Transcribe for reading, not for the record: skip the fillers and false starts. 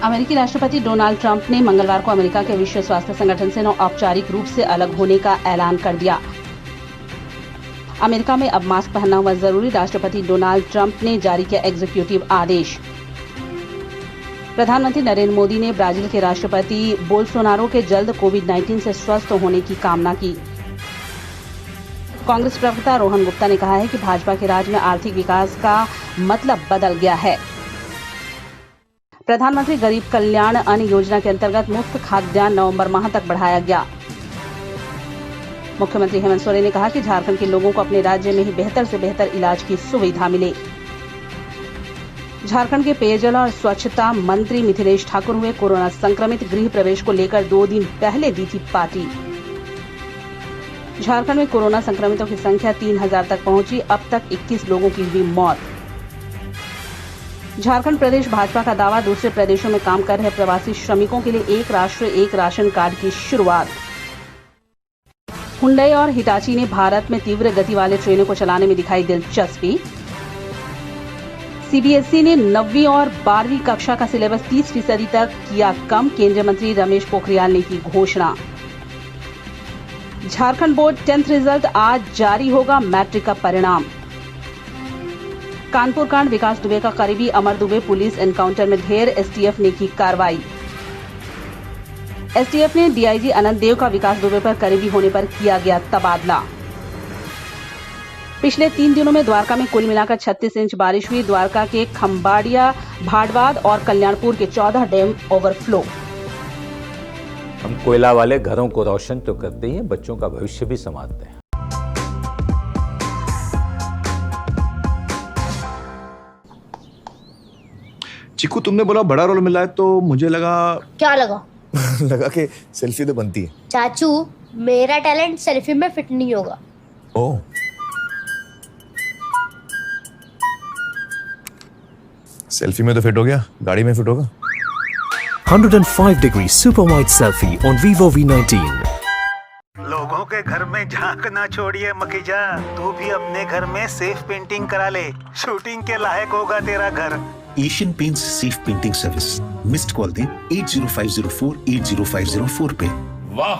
अमेरिकी राष्ट्रपति Donald Trump ने मंगलवार को अमेरिका के विश्व स्वास्थ्य संगठन से औपचारिक रूप से अलग होने का ऐलान कर दिया। अमेरिका में अब मास्क पहनना हुआ जरूरी, राष्ट्रपति डोनाल्ड ट्रंप ने जारी किया एग्जीक्यूटिव आदेश। प्रधानमंत्री नरेंद्र मोदी ने ब्राजील के राष्ट्रपति बोल्सोनारो के जल्द कोविड-19 से स्वस्थ होने की कामना की। कांग्रेस प्रवक्ता रोहन गुप्ता ने कहा है कि भाजपा के राज में आर्थिक विकास का मतलब बदल गया है। प्रधानमंत्री गरीब कल्याण अन्न योजना के अंतर्गत मुफ्त खाद्यान्न नवंबर माह तक बढ़ाया गया। मुख्यमंत्री हेमंत सोरेन ने कहा कि झारखंड के लोगों को अपने राज्य में ही बेहतर से बेहतर इलाज की सुविधा मिले। झारखंड के पेयजल और स्वच्छता मंत्री मिथिलेश ठाकुर हुए कोरोना संक्रमित, गृह प्रवेश को लेकर 2 दिन पहले दी थी पार्टी। झारखंड में कोरोना संक्रमितों की संख्या 3000 तक पहुंची, अब तक 21 लोगों की हुई मौत। झारखंड प्रदेश भाजपा का दावा, दूसरे प्रदेशों में काम कर रहे प्रवासी श्रमिकों के लिए एक राष्ट्र एक राशन कार्ड की शुरुआत। हुंडई और हिटाची ने भारत में तीव्र गति वाले ट्रेनों को चलाने में दिखाई दिलचस्पी। सीबीएसई ने 9वीं और 12वीं कक्षा का सिलेबस 30% तक किया कम, केंद्रीय मंत्री रमेश पोखरियाल ने की घोषणा। झारखंड बोर्ड 10th रिजल्ट आज जारी होगा, मैट्रिक का परिणाम। कानपुर कांड, विकास दुबे का करीबी अमर दुबे पुलिस एनकाउंटर में ढेर, एसटीएफ ने की कार्रवाई। एसटीएफ ने डीआईजी अनंत देव का विकास दुबे पर करीबी होने पर किया गया तबादला। पिछले 3 दिनों में द्वारका में कुल मिलाकर 36 इंच बारिश हुई। द्वारका के खंबाड़िया, भाड़वाद और कल्याणपुर के 14 डैम ओवरफ्लो। हम कोयला वाले घरों को रोशन तो करते ही हैं, बच्चों का भविष्य भी संवारते हैं। चिकू, तुमने बोला बड़ा रोल मिला है तो मुझे लगा। क्या लगा? लगा कि सेल्फी तो बनती है। चाचू, मेरा टैलेंट सेल्फी में फिट नहीं होगा। ओह, सेल्फी में तो फिट हो गया, गाड़ी में फिट होगा। 105 degree super wide selfie on Vivo V19। लोगों के घर में झांक ना छोड़िए मखीजा, तू भी अपने घर में सेफ पेंटिंग करा ले, शूटिंग के लायक होगा तेरा घर। Asian paints safe painting service. Missed call दें 80504 80504 पे। वाह,